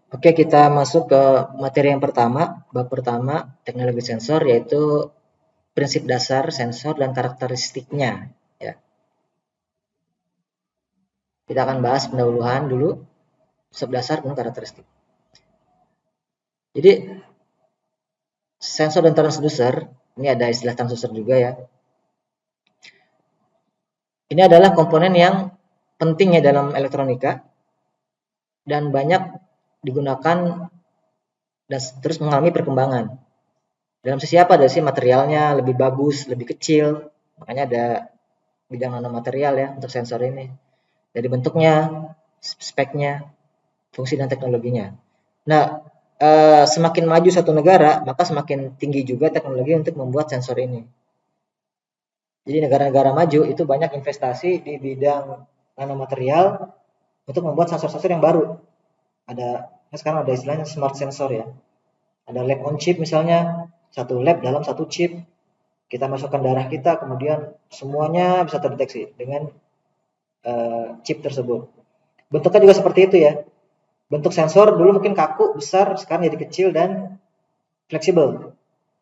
Oke, kita masuk ke materi yang pertama, bab pertama, teknologi sensor, yaitu prinsip dasar sensor dan karakteristiknya. Ya, kita akan bahas pendahuluan dulu, prinsip dasar dan karakteristik. Jadi, sensor dan transducer, ini ada istilah transducer juga ya. Ini adalah komponen yang penting ya dalam elektronika dan banyak digunakan dan terus mengalami perkembangan. Dalam sisi apa? Dari sisi materialnya lebih bagus, lebih kecil, makanya ada bidang nanomaterial ya untuk sensor ini. Dari bentuknya, speknya, fungsi dan teknologinya. Nah, semakin maju satu negara, maka semakin tinggi juga teknologi untuk membuat sensor ini. Jadi negara-negara maju itu banyak investasi di bidang nanomaterial untuk membuat sensor-sensor yang baru. Ada sekarang ada istilahnya smart sensor ya. Ada lab on chip misalnya, satu lab dalam satu chip. Kita masukkan darah kita, kemudian semuanya bisa terdeteksi dengan chip tersebut. Bentuknya juga seperti itu ya. Bentuk sensor dulu mungkin kaku, besar, sekarang jadi kecil dan fleksibel.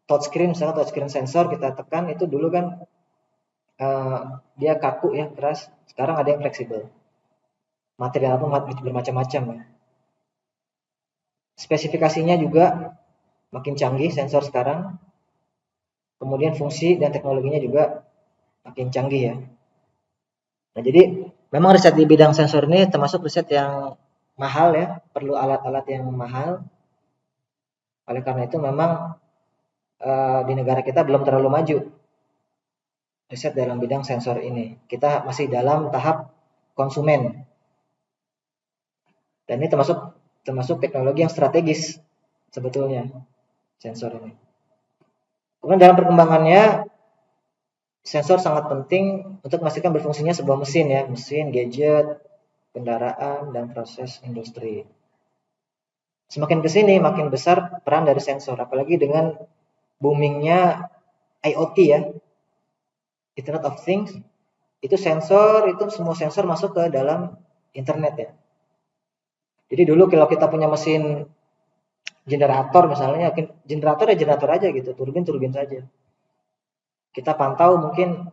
Touchscreen, misalnya touchscreen sensor kita tekan itu dulu kan dia kaku ya, keras. Sekarang ada yang fleksibel. Material pun bermacam-macam ya. Spesifikasinya juga makin canggih sensor sekarang. Kemudian fungsi dan teknologinya juga makin canggih ya. Nah, jadi memang riset di bidang sensor ini termasuk riset yang mahal ya, perlu alat-alat yang mahal. Oleh karena itu memang di negara kita belum terlalu maju riset dalam bidang sensor ini. Kita masih dalam tahap konsumen. Dan ini termasuk teknologi yang strategis sebetulnya sensor ini. Kemudian dalam perkembangannya sensor sangat penting untuk memastikan berfungsinya sebuah mesin ya, mesin, gadget, kendaraan dan proses industri. Semakin ke sini makin besar peran dari sensor, apalagi dengan boomingnya IoT ya, Internet of Things. Itu semua sensor masuk ke dalam internet ya. Jadi dulu kalau kita punya mesin generator misalnya, generator ya generator aja gitu, turbin saja. Kita pantau mungkin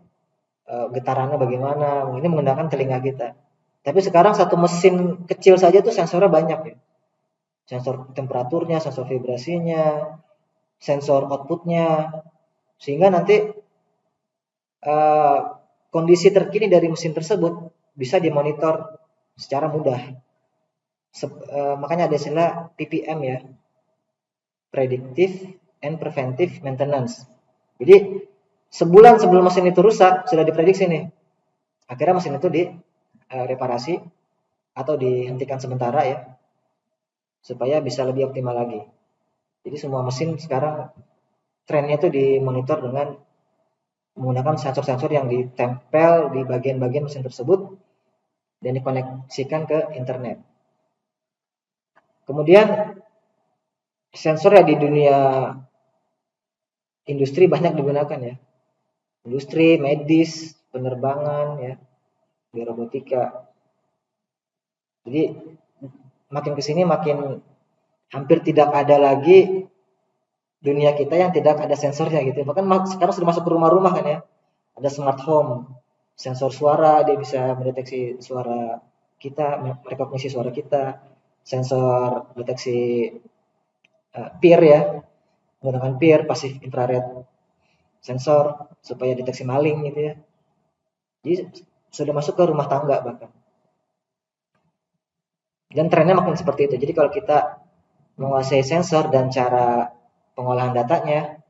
getarannya bagaimana, ini menggunakan telinga kita. Tapi sekarang satu mesin kecil saja tuh sensornya banyak ya. Sensor temperaturnya, sensor vibrasinya, sensor outputnya, sehingga nanti kondisi terkini dari mesin tersebut bisa dimonitor secara mudah. Makanya ada istilah PPM ya, Predictive and Preventive Maintenance. Jadi sebulan sebelum mesin itu rusak sudah diprediksi nih, akhirnya mesin itu direparasi atau dihentikan sementara ya, supaya bisa lebih optimal lagi. Jadi semua mesin sekarang trennya itu dimonitor dengan menggunakan sensor-sensor yang ditempel di bagian-bagian mesin tersebut dan dikoneksikan ke internet. Kemudian sensor ya di dunia industri banyak digunakan ya. Industri, medis, penerbangan ya, di robotika. Jadi makin kesini makin hampir tidak ada lagi dunia kita yang tidak ada sensornya gitu. Bahkan sekarang sudah masuk ke rumah-rumah kan ya. Ada smart home, sensor suara, dia bisa mendeteksi suara kita, merekognisi suara kita, sensor deteksi peer ya, menggunakan peer, pasif infrared sensor supaya deteksi maling gitu ya. Jadi sudah masuk ke rumah tangga bahkan. Dan trennya makin seperti itu. Jadi kalau kita menguasai sensor dan cara pengolahan datanya,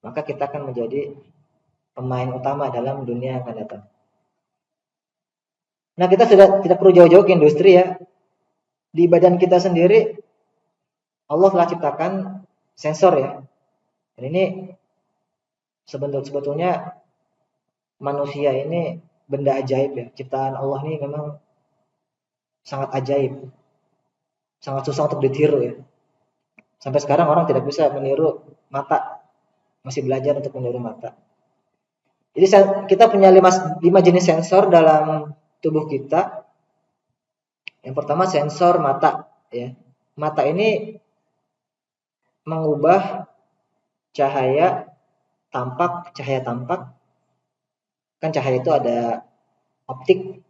maka kita akan menjadi pemain utama dalam dunia yang akan datang. Nah, kita sudah tidak perlu jauh-jauh ke industri ya. Di badan kita sendiri Allah telah ciptakan sensor ya. Dan ini sebetulnya manusia ini benda ajaib ya. Ciptaan Allah ini memang sangat ajaib. Sangat susah untuk ditiru ya. Sampai sekarang orang tidak bisa meniru mata. Masih belajar untuk meniru mata. Jadi kita punya 5 jenis sensor dalam tubuh kita. Yang pertama sensor mata ya. mata ini mengubah cahaya tampak. Kan cahaya itu ada optik,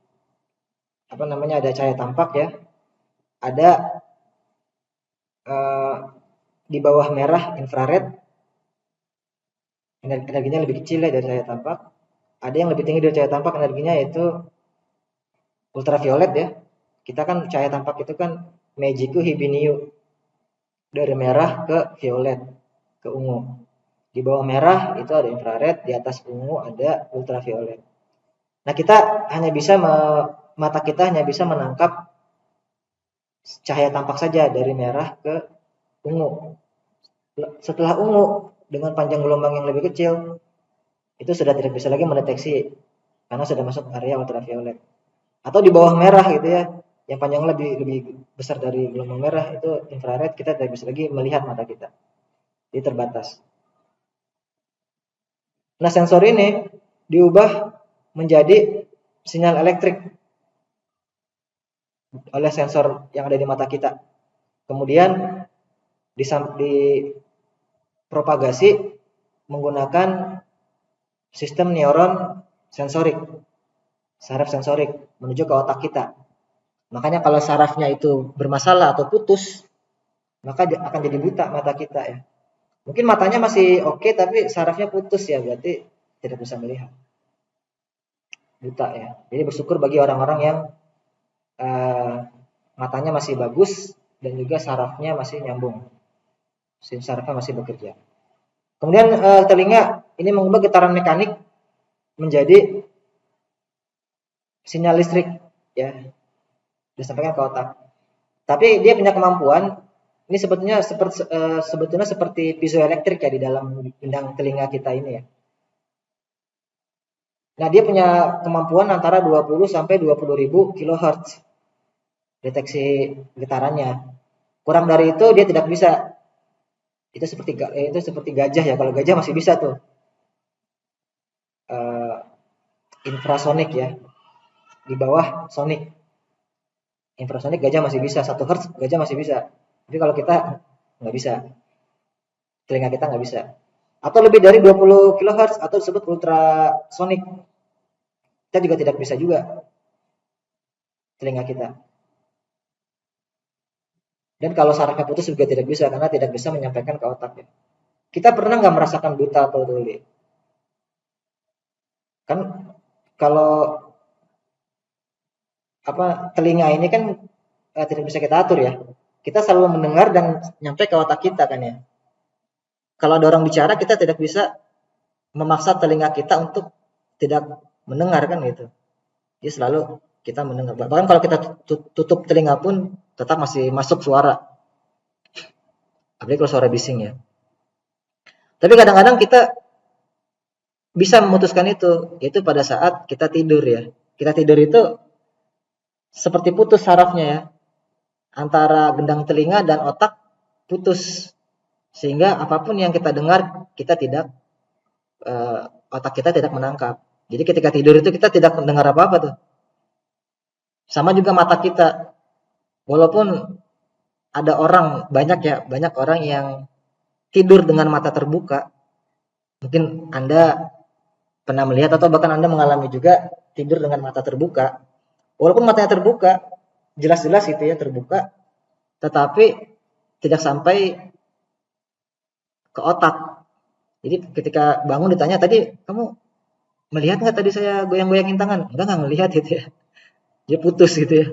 ada cahaya tampak ya, ada di bawah merah infrared, energinya lebih kecil ya dari cahaya tampak. Ada yang lebih tinggi dari cahaya tampak energinya, yaitu ultraviolet ya. Kita kan cahaya tampak itu kan Meiji-ku Hibiniu, dari merah ke violet ke ungu. Di bawah merah itu ada infrared, di atas ungu ada ultraviolet. Nah, mata kita hanya bisa menangkap cahaya tampak saja dari merah ke ungu. Setelah ungu dengan panjang gelombang yang lebih kecil, itu sudah tidak bisa lagi mendeteksi karena sudah masuk area ultraviolet. Atau di bawah merah gitu ya, yang panjangnya lebih besar dari gelombang merah, itu infrared, kita tidak bisa lagi melihat mata kita. Jadi terbatas. Nah, sensor ini diubah menjadi sinyal elektrik oleh sensor yang ada di mata kita. Kemudian dipropagasi menggunakan sistem neuron sensorik, saraf sensorik menuju ke otak kita. Makanya kalau sarafnya itu bermasalah atau putus, maka akan jadi buta mata kita ya. Mungkin matanya masih oke, tapi sarafnya putus ya, berarti tidak bisa melihat. Buta ya. Jadi bersyukur bagi orang-orang yang matanya masih bagus dan juga sarafnya masih nyambung. Sarafnya masih bekerja. Kemudian telinga ini mengubah getaran mekanik menjadi sinyal listrik ya, disampaikan ke otak. Tapi dia punya kemampuan, ini sebetulnya seperti piezoelektrik ya di dalam gendang telinga kita ini ya. Nah, dia punya kemampuan antara 20 sampai 20.000 kHz deteksi getarannya. Kurang dari itu dia tidak bisa. Itu seperti gajah ya. Kalau gajah masih bisa tuh infrasonik ya, di bawah sonik. Infrasonik gajah masih bisa, 1 Hz gajah masih bisa. Tapi kalau kita nggak bisa, telinga kita nggak bisa. Atau lebih dari 20 kHz atau disebut ultrasonik, kita juga tidak bisa juga telinga kita. Dan kalau sarafnya putus juga tidak bisa, karena tidak bisa menyampaikan ke otak ya. Kita pernah nggak merasakan buta atau tuli? Kan kalau telinga ini kan tidak bisa kita atur ya. Kita selalu mendengar dan nyampe ke otak kita kan ya. Kalau ada orang bicara, kita tidak bisa memaksa telinga kita untuk tidak mendengar kan gitu. Jadi selalu kita mendengar. Bahkan kalau kita tutup telinga pun tetap masih masuk suara. Apalagi kalau suara bising ya. Tapi kadang-kadang kita bisa memutuskan itu, yaitu pada saat kita tidur ya. Kita tidur itu seperti putus sarafnya ya. Antara gendang telinga dan otak putus. Sehingga apapun yang kita dengar, otak kita tidak menangkap. Jadi ketika tidur itu kita tidak mendengar apa-apa tuh. Sama juga mata kita. Walaupun ada banyak orang yang tidur dengan mata terbuka. Mungkin Anda pernah melihat atau bahkan Anda mengalami juga tidur dengan mata terbuka. Walaupun matanya terbuka, jelas-jelas itu ya terbuka, tetapi tidak sampai ke otak. Jadi ketika bangun ditanya, tadi kamu melihat nggak tadi saya goyang-goyangin tangan? Enggak melihat gitu ya. Dia putus gitu ya.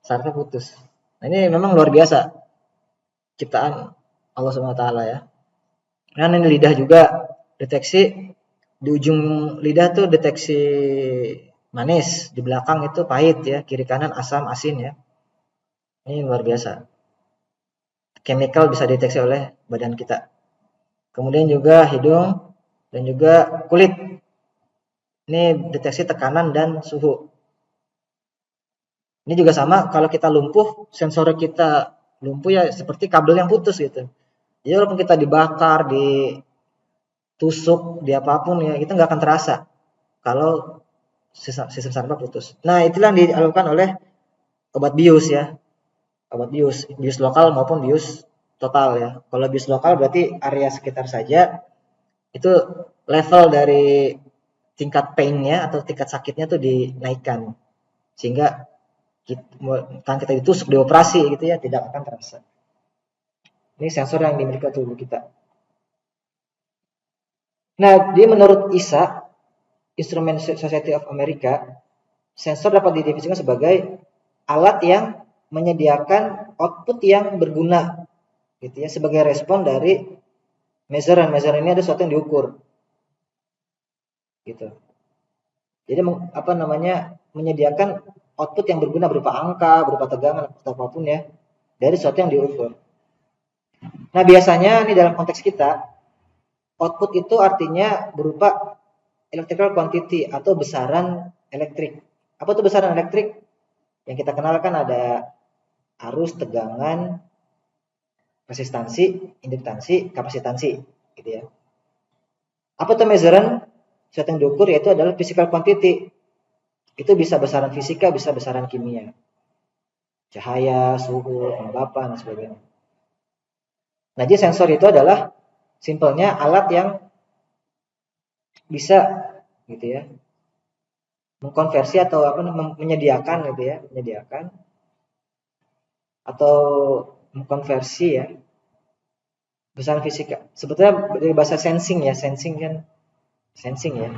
Sarafnya putus. Nah, ini memang luar biasa ciptaan Allah SWT ya. Nah, ini lidah juga deteksi, di ujung lidah tuh deteksi manis, di belakang itu pahit ya, kiri kanan asam asin ya. Ini luar biasa. Chemical bisa deteksi oleh badan kita. Kemudian juga hidung dan juga kulit. Ini deteksi tekanan dan suhu. Ini juga sama, kalau kita lumpuh, sensor kita lumpuh ya seperti kabel yang putus gitu. Jadi walaupun kita dibakar, ditusuk, di apapun ya, kita nggak akan terasa kalau sistem saraf putus. Nah, itulah yang dilakukan oleh obat bius ya. buat bius lokal maupun bius total ya. Kalau bius lokal berarti area sekitar saja, itu level dari tingkat pain-nya atau tingkat sakitnya tuh dinaikkan, sehingga tangan kita ditusuk, dioperasi gitu ya, tidak akan terasa. Ini sensor yang dimiliki tubuh kita. Nah, menurut ISA, Instrument Society of America, sensor dapat didefinisikan sebagai alat yang menyediakan output yang berguna, gitu ya, sebagai respon dari measuran. Measuran ini ada sesuatu yang diukur, gitu. Jadi menyediakan output yang berguna berupa angka, berupa tegangan atau apapun ya, dari sesuatu yang diukur. Nah, biasanya ini dalam konteks kita, output itu artinya berupa electrical quantity atau besaran elektrik. Apa itu besaran elektrik? Yang kita kenal kan ada arus, tegangan, resistansi, induktansi, kapasitansi, gitu ya. Apa itu measuran? Sesuatu yang diukur yaitu adalah physical quantity. Itu bisa besaran fisika, bisa besaran kimia. Cahaya, suhu, kelembapan, dan sebagainya. Nah, jadi sensor itu adalah simpelnya alat yang bisa gitu ya, mengkonversi atau menyediakan gitu ya, menyediakan atau mengkonversi ya besaran fisika. Sebetulnya dari bahasa sensing ya, sensing kan sensing ya.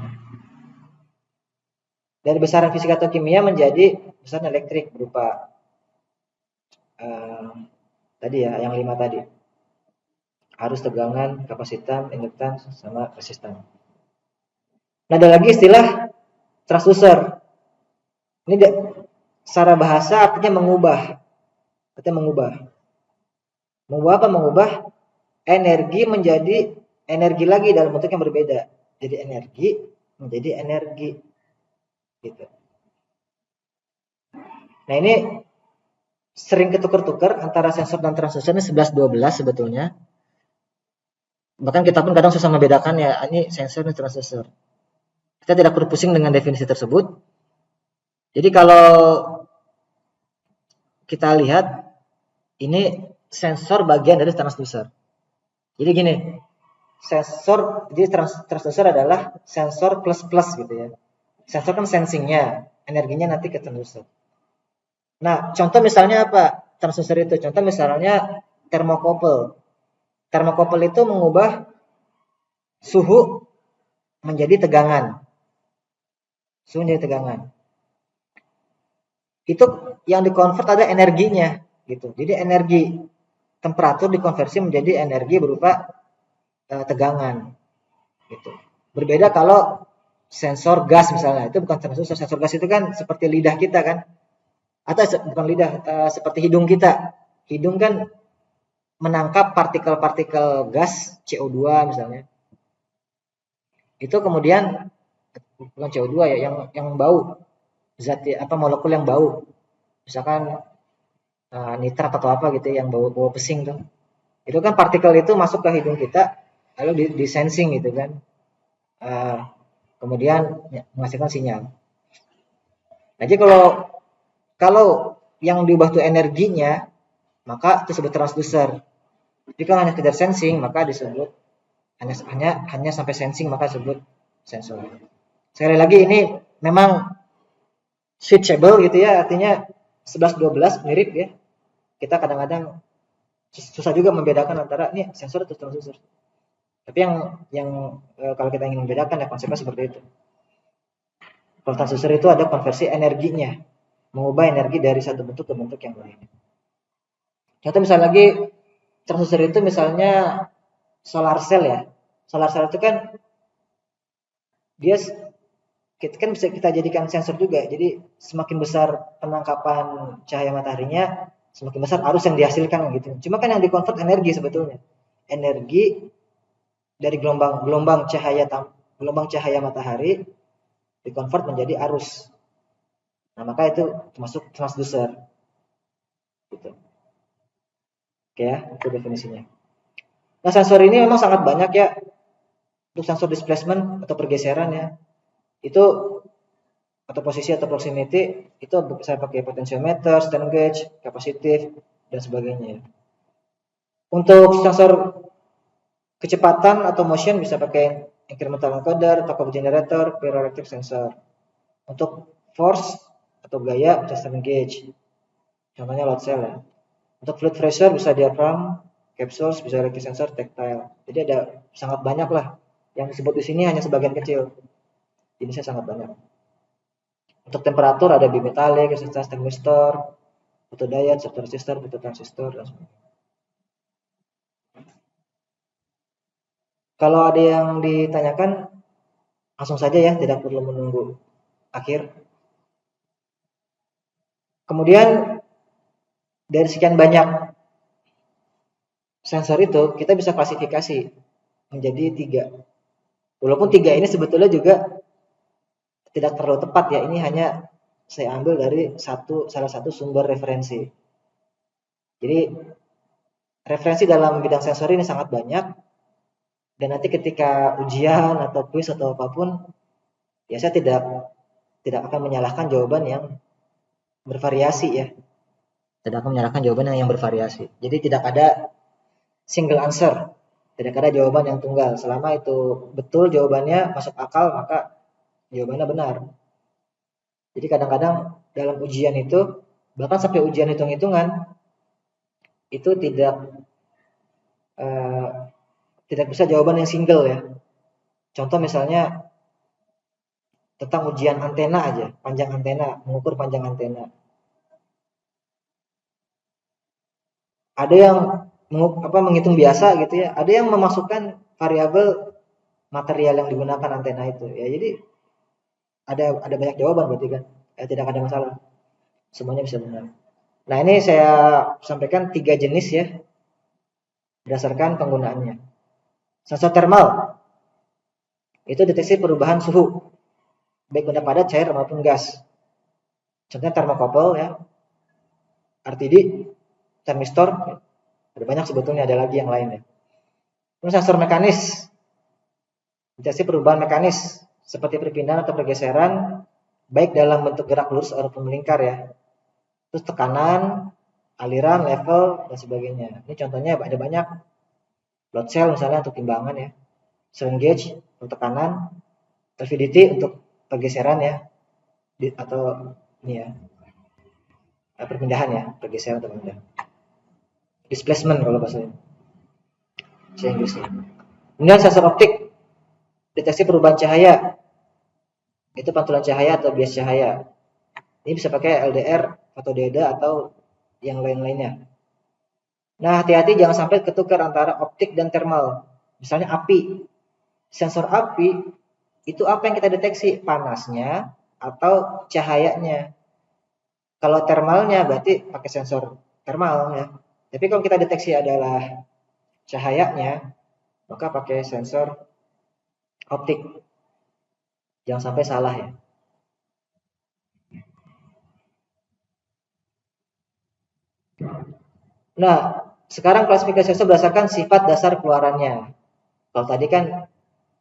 Dari besaran fisika atau kimia menjadi besaran elektrik berupa tadi ya, yang 5 tadi. Arus, tegangan, kapasitan, induktan, sama resistan. Nah, ada lagi istilah transducer. Ini secara bahasa artinya mengubah. Artinya mengubah. Mengubah apa? Mengubah energi menjadi energi lagi dalam bentuk yang berbeda. Jadi energi menjadi energi. Gitu. Nah, ini sering ketukar-tukar antara sensor dan transducer, ini 11-12 sebetulnya. Bahkan kita pun kadang susah membedakan ya, ini sensor, ini transducer. Kita tidak perlu pusing dengan definisi tersebut. Jadi kalau kita lihat, ini sensor bagian dari transducer. Jadi gini, sensor, jadi transducer adalah sensor plus-plus gitu ya. Sensor kan sensingnya, energinya nanti ke transducer. Nah, contoh misalnya apa? Transducer itu, contoh misalnya thermocouple. Thermocouple itu mengubah suhu menjadi tegangan. Suhu menjadi tegangan. Itu yang dikonvert ada energinya, gitu. Jadi energi temperatur dikonversi menjadi energi berupa tegangan, gitu. Berbeda kalau sensor gas misalnya, itu bukan transducer. Sensor gas itu kan seperti lidah kita kan, atau bukan lidah, seperti hidung kita. Hidung kan menangkap partikel-partikel gas CO2 misalnya. Itu kemudian bukan CO2 ya, yang bau, zat molekul yang bau. Misalkan nitrat atau apa gitu yang bau pesing tuh. Itu kan partikel itu masuk ke hidung kita lalu di sensing gitu kan. Kemudian menghasilkan sinyal. Nah, jadi kalau yang diubah itu energinya, maka itu disebut transducer. Jadi kalau hanya sekedar sensing, maka disebut hanya sampai sensing, maka disebut sensor. Sekali lagi ini memang switchable gitu ya, artinya 11-12 mirip ya. Kita kadang-kadang susah juga membedakan antara ini sensor atau transducer. Tapi yang kalau kita ingin membedakan ya konsepnya seperti itu. Kalau transducer itu ada konversi energinya, mengubah energi dari satu bentuk ke bentuk yang lain. Contoh misalnya lagi transducer itu misalnya solar cell ya. Solar cell itu kan dia kan bisa kita jadikan sensor juga. Jadi semakin besar penangkapan cahaya mataharinya, semakin besar arus yang dihasilkan gitu. Cuma kan yang dikonvert energi sebetulnya. Energi dari gelombang cahaya matahari dikonvert menjadi arus. Nah, maka itu termasuk transducer. Gitu. Oke ya, itu definisinya. Nah, sensor ini memang sangat banyak ya. Untuk sensor displacement atau pergeseran ya. Itu atau posisi atau proximity itu saya pakai potentiometer, strain gauge, kapasitif, dan sebagainya. Untuk sensor kecepatan atau motion bisa pakai incremental encoder, top generator, pyroelectric sensor. Untuk force atau gaya bisa strain gauge. Contohnya load cell ya. Untuk fluid pressure bisa diaphragm, capsules, bisa electric sensor, tactile. Jadi ada sangat banyak lah. Yang disebut di sini hanya sebagian kecil. Jenisnya sangat banyak. Untuk temperatur ada bimetalik, resistance thermistor, photodiode, photoresistor, phototransistor, dan sebagainya. Kalau ada yang ditanyakan, langsung saja ya, tidak perlu menunggu akhir. Kemudian dari sekian banyak sensor itu, kita bisa klasifikasi menjadi 3. Walaupun 3 ini sebetulnya juga tidak terlalu tepat ya, ini hanya saya ambil dari salah satu sumber referensi. Jadi referensi dalam bidang sensor ini sangat banyak, dan nanti ketika ujian atau kuis atau apapun, ya saya tidak akan menyalahkan jawaban yang bervariasi ya. Tidak akan menyalahkan jawaban yang bervariasi. Jadi tidak ada single answer, tidak ada jawaban yang tunggal. Selama itu betul jawabannya masuk akal, maka jawabannya benar. Jadi kadang-kadang dalam ujian itu, bahkan sampai ujian hitung-hitungan, itu tidak bisa jawaban yang single ya. Contoh misalnya tentang ujian antena aja, panjang antena, mengukur panjang antena. Ada yang menghitung biasa gitu ya, ada yang memasukkan variabel material yang digunakan antena itu ya. Jadi ada banyak jawaban berarti kan, tidak ada masalah, semuanya bisa benar. Nah ini saya sampaikan 3 jenis ya berdasarkan penggunaannya. Sensor thermal itu deteksi perubahan suhu baik benda padat, cair maupun gas. Contohnya termokouple ya, RTD, thermistor, ada banyak sebetulnya, ada lagi yang lain ya. Terus sensor mekanis, deteksi perubahan mekanis seperti perpindahan atau pergeseran baik dalam bentuk gerak lurus ataupun melingkar ya. Terus tekanan, aliran, level, dan sebagainya. Ini contohnya ada banyak. Load cell misalnya untuk timbangan ya. Strain gauge untuk tekanan, LVDT untuk pergeseran ya. Atau ini ya, perpindahan ya, pergeseran atau perpindahan. Displacement kalau bahasa Inggrisnya. Kemudian sensor optik, deteksi perubahan cahaya. Itu pantulan cahaya atau bias cahaya. Ini bisa pakai LDR, fotodiode atau yang lain-lainnya. Nah, hati-hati jangan sampai ketukar antara optik dan thermal. Misalnya api. Sensor api itu apa yang kita deteksi? Panasnya atau cahayanya. Kalau thermalnya berarti pakai sensor thermal ya. Tapi kalau kita deteksi adalah cahayanya, maka pakai sensor optik. Jangan sampai salah ya. Nah, sekarang klasifikasi sensor berdasarkan sifat dasar keluarannya. Kalau tadi kan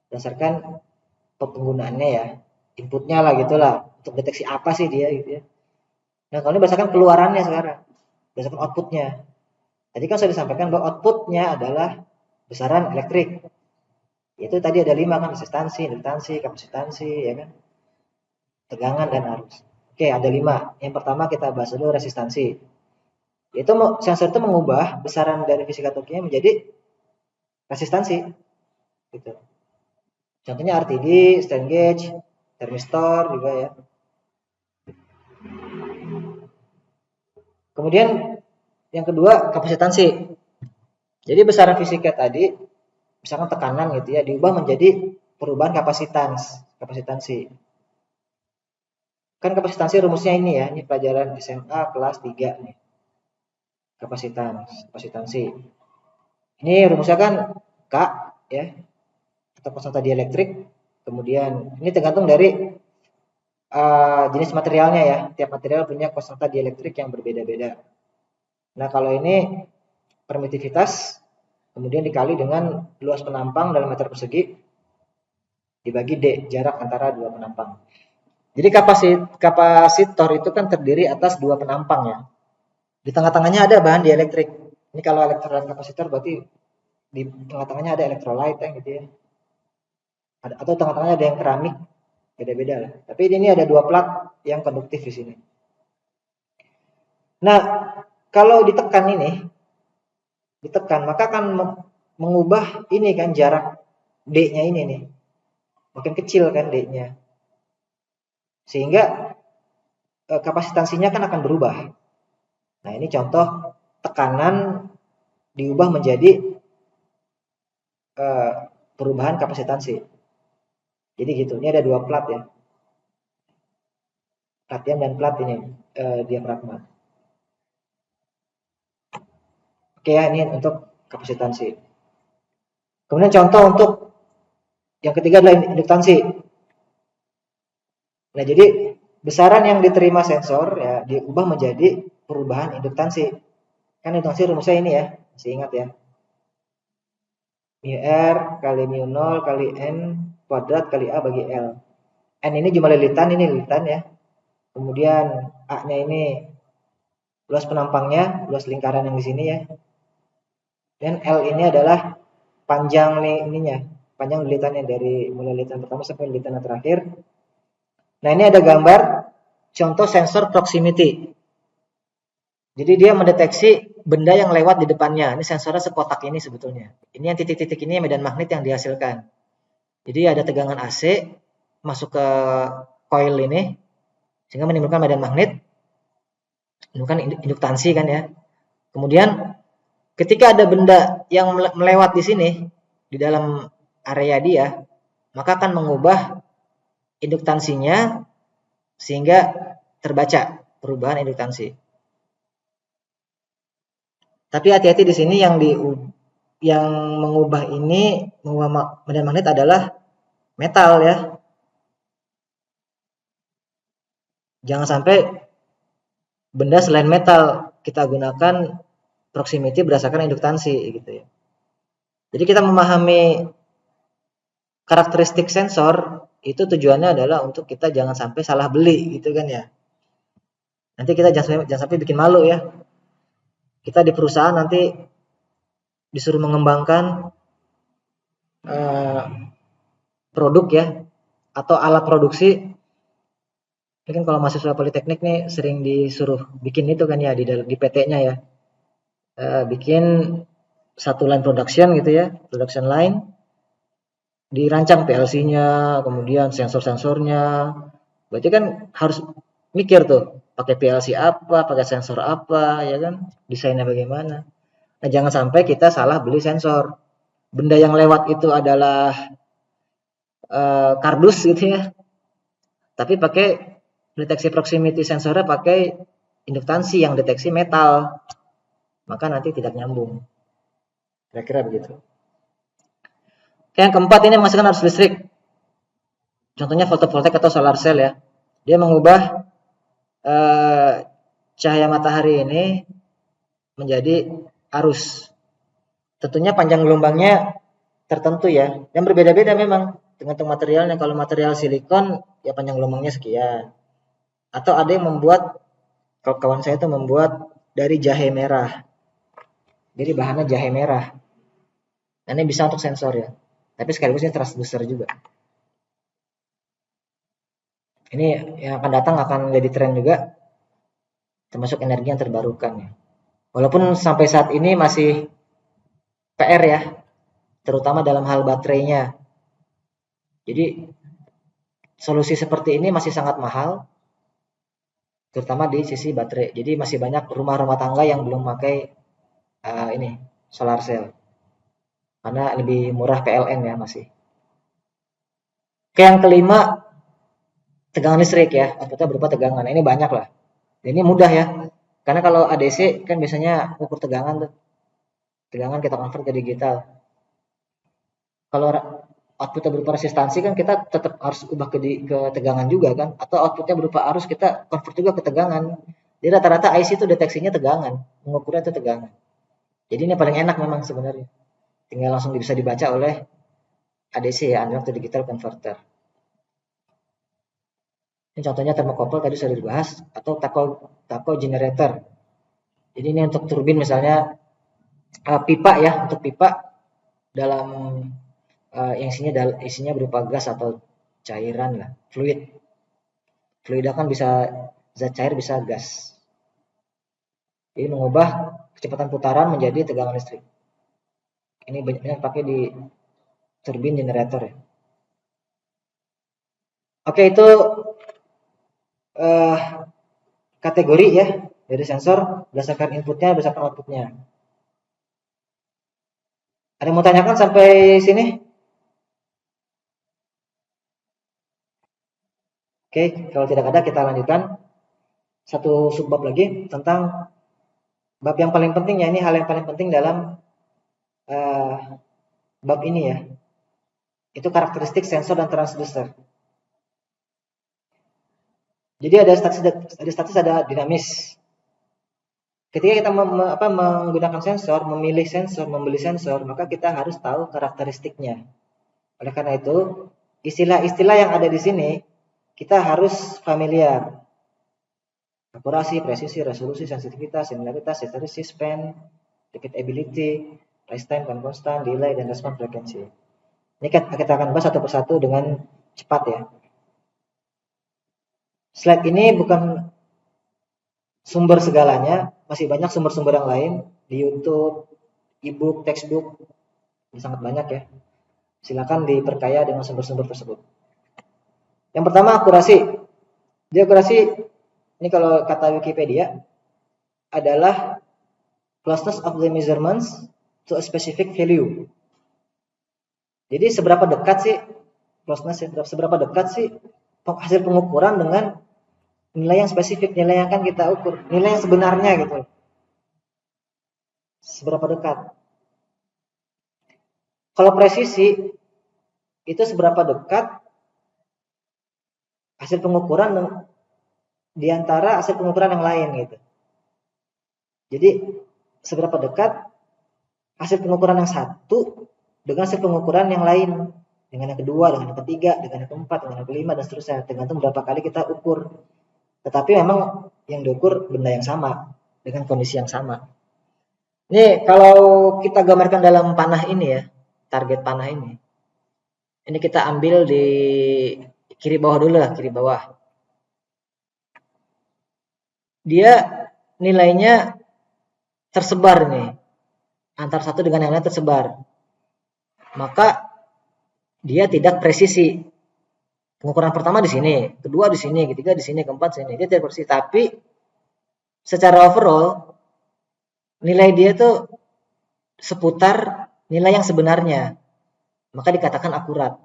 berdasarkan penggunaannya ya, inputnya lah gitulah, untuk deteksi apa sih dia gitu ya. Nah, kalau ini berdasarkan keluarannya sekarang, berdasarkan outputnya. Tadi kan sudah disampaikan bahwa outputnya adalah besaran elektrik. Itu tadi ada 5 kan, resistansi, induktansi, kapasitansi, ya kan, tegangan dan arus. Oke, ada 5. Yang pertama kita bahas dulu resistansi. Itu sensor itu mengubah besaran dari fisika kimia menjadi resistansi. Gitu. Contohnya RTD, strain gauge, thermistor juga ya. Kemudian yang kedua kapasitansi. Jadi besaran fisika tadi, misalkan tekanan gitu ya, diubah menjadi perubahan kapasitansi. Kan kapasitansi rumusnya ini ya, ini pelajaran SMA kelas 3 nih. Kapasitansi. Ini rumusnya kan K ya, atau konstanta dielektrik. Kemudian ini tergantung dari jenis materialnya ya. Tiap material punya konstanta dielektrik yang berbeda-beda. Nah, kalau ini permitivitas kemudian dikali dengan luas penampang dalam meter persegi dibagi D, jarak antara dua penampang. Jadi kapasitor itu kan terdiri atas dua penampang ya. Di tengah-tengahnya ada bahan dieelektrik. Ini kalau elektrolit kapasitor berarti di tengah-tengahnya ada elektrolit ya gitu ya. Atau tengah-tengahnya ada yang keramik, beda-beda lah. Tapi ini ada 2 plat yang konduktif di sini. Nah, kalau ditekan maka akan mengubah ini kan jarak D-nya ini nih. Makin kecil kan D-nya. Sehingga kapasitansinya kan akan berubah. Nah, ini contoh tekanan diubah menjadi perubahan kapasitansi. Jadi gitu. Ini ada 2 plat ya. Latihan dan plat ini diafragma. Oke ya, ini untuk kapasitansi. Kemudian contoh untuk yang ketiga adalah induktansi. Nah, jadi besaran yang diterima sensor ya diubah menjadi perubahan induktansi. Kan induktansi rumusnya ini ya, masih ingat ya. Mu R kali mu 0 kali N kuadrat kali A bagi L. N ini jumlah lilitan, ini lilitan ya. Kemudian A-nya ini luas penampangnya, luas lingkaran yang di sini ya. Dan L ini adalah panjang ininya, panjang lilitannya dari mulai lilitan pertama sampai lilitan yang terakhir. Nah, ini ada gambar contoh sensor proximity. Jadi dia mendeteksi benda yang lewat di depannya. Ini sensornya sekotak ini sebetulnya. Ini yang titik-titik ini medan magnet yang dihasilkan. Jadi ada tegangan AC masuk ke coil ini sehingga menimbulkan medan magnet, menimbulkan induktansi kan ya. Kemudian ketika ada benda yang melewat di sini di dalam area dia, maka akan mengubah induktansinya sehingga terbaca perubahan induktansi. Tapi hati-hati di sini yang mengubah ini, mengubah medan magnet adalah metal ya. Jangan sampai benda selain metal kita gunakan proximity berdasarkan induktansi gitu ya. Jadi kita memahami karakteristik sensor itu tujuannya adalah untuk kita jangan sampai salah beli gitu kan ya. Nanti kita jangan sampai bikin malu ya. Kita di perusahaan nanti disuruh mengembangkan produk ya atau alat produksi. Mungkin kalau mahasiswa politeknik nih sering disuruh bikin itu kan ya di PT-nya ya. Bikin satu line production gitu ya, production line. Dirancang PLC-nya, kemudian sensor-sensornya. Berarti kan harus mikir tuh, pakai PLC apa, pakai sensor apa, ya kan? Desainnya bagaimana. Nah, jangan sampai kita salah beli sensor. Benda yang lewat itu adalah kardus gitu ya. Tapi pakai deteksi proximity sensornya pakai induktansi yang deteksi metal. Maka nanti tidak nyambung. Kira-kira begitu. Yang keempat ini menghasilkan arus listrik. Contohnya fotovoltaik atau solar cell ya. Dia mengubah cahaya matahari ini menjadi arus. Tentunya panjang gelombangnya tertentu ya. Yang berbeda-beda memang tergantung materialnya. Kalau material silikon ya panjang gelombangnya sekian. Atau ada yang membuat, kalau kawan saya itu membuat dari jahe merah. Jadi bahannya jahe merah. Nah, ini bisa untuk sensor ya. Tapi sekaligus ini transducer juga. Ini yang akan datang akan jadi tren juga. Termasuk energi yang terbarukan ya. Walaupun sampai saat ini masih PR ya. Terutama dalam hal baterainya. Jadi solusi seperti ini masih sangat mahal. Terutama di sisi baterai. Jadi masih banyak rumah-rumah tangga yang belum pakai ini solar cell. Karena lebih murah PLN ya masih. Oke, yang kelima tegangan listrik ya, outputnya berupa tegangan. Ini banyak lah. Ini mudah ya. Karena kalau ADC kan biasanya ukur tegangan tuh. Tegangan kita convert ke digital. Kalau outputnya berupa resistansi kan kita tetap harus ubah ke tegangan juga kan. Atau outputnya berupa arus kita convert juga ke tegangan. Jadi rata-rata IC itu deteksinya tegangan. Mengukurnya itu tegangan. Jadi ini paling enak memang sebenarnya. Tinggal langsung bisa dibaca oleh ADC ya, analog to digital converter. Ini contohnya thermocouple tadi sudah dibahas atau taco generator. Jadi ini untuk turbin misalnya pipa ya, untuk pipa dalam yang isinya berupa gas atau cairan lah, fluid. Fluida kan bisa zat cair, bisa gas. Jadi mengubah kecepatan putaran menjadi tegangan listrik. Ini banyak pakai di turbin generator ya. Oke, itu kategori ya dari sensor berdasarkan inputnya, berdasarkan outputnya. Ada yang mau tanyakan sampai sini? Oke, kalau tidak ada kita lanjutkan satu subbab lagi tentang bab yang paling penting ya. Ini hal yang paling penting dalam bab ini ya. Itu karakteristik sensor dan transducer. Jadi ada statis, ada dinamis. Ketika kita menggunakan sensor, memilih sensor, membeli sensor, maka kita harus tahu karakteristiknya. Oleh karena itu, istilah-istilah yang ada di sini kita harus familiar. Akurasi, presisi, resolusi, sensitivitas, similaritas, hysteresis, span, repeatability, rise time dan constant, delay, dan respon frekuensi. Ini kita akan bahas satu persatu dengan cepat ya. Slide ini bukan sumber segalanya, masih banyak sumber-sumber yang lain di YouTube, e-book, textbook, sangat banyak ya. Silakan diperkaya dengan sumber-sumber tersebut. Yang pertama akurasi. Jadi akurasi ini kalau kata Wikipedia adalah closeness of the measurements to a specific value. Jadi seberapa dekat sih closeness, seberapa dekat sih hasil pengukuran dengan nilai yang spesifik, nilai yang akan kita ukur, nilai yang sebenarnya gitu. Seberapa dekat? Kalau presisi itu seberapa dekat hasil pengukuran di antara hasil pengukuran yang lain gitu. Jadi seberapa dekat hasil pengukuran yang satu dengan hasil pengukuran yang lain, dengan yang kedua, dengan yang ketiga, dengan yang keempat, dengan yang kelima, dan seterusnya, tergantung berapa kali kita ukur. Tetapi memang yang diukur benda yang sama, dengan kondisi yang sama. Ini kalau kita gambarkan dalam panah ini ya, target panah ini. Ini kita ambil di kiri bawah dulu lah, kiri bawah. Dia nilainya tersebar nih, antara satu dengan yang lain tersebar. Maka dia tidak presisi. Pengukuran pertama di sini, kedua di sini, ketiga di sini, keempat di sini. Dia tidak presisi, tapi secara overall nilai dia tuh seputar nilai yang sebenarnya. Maka dikatakan akurat.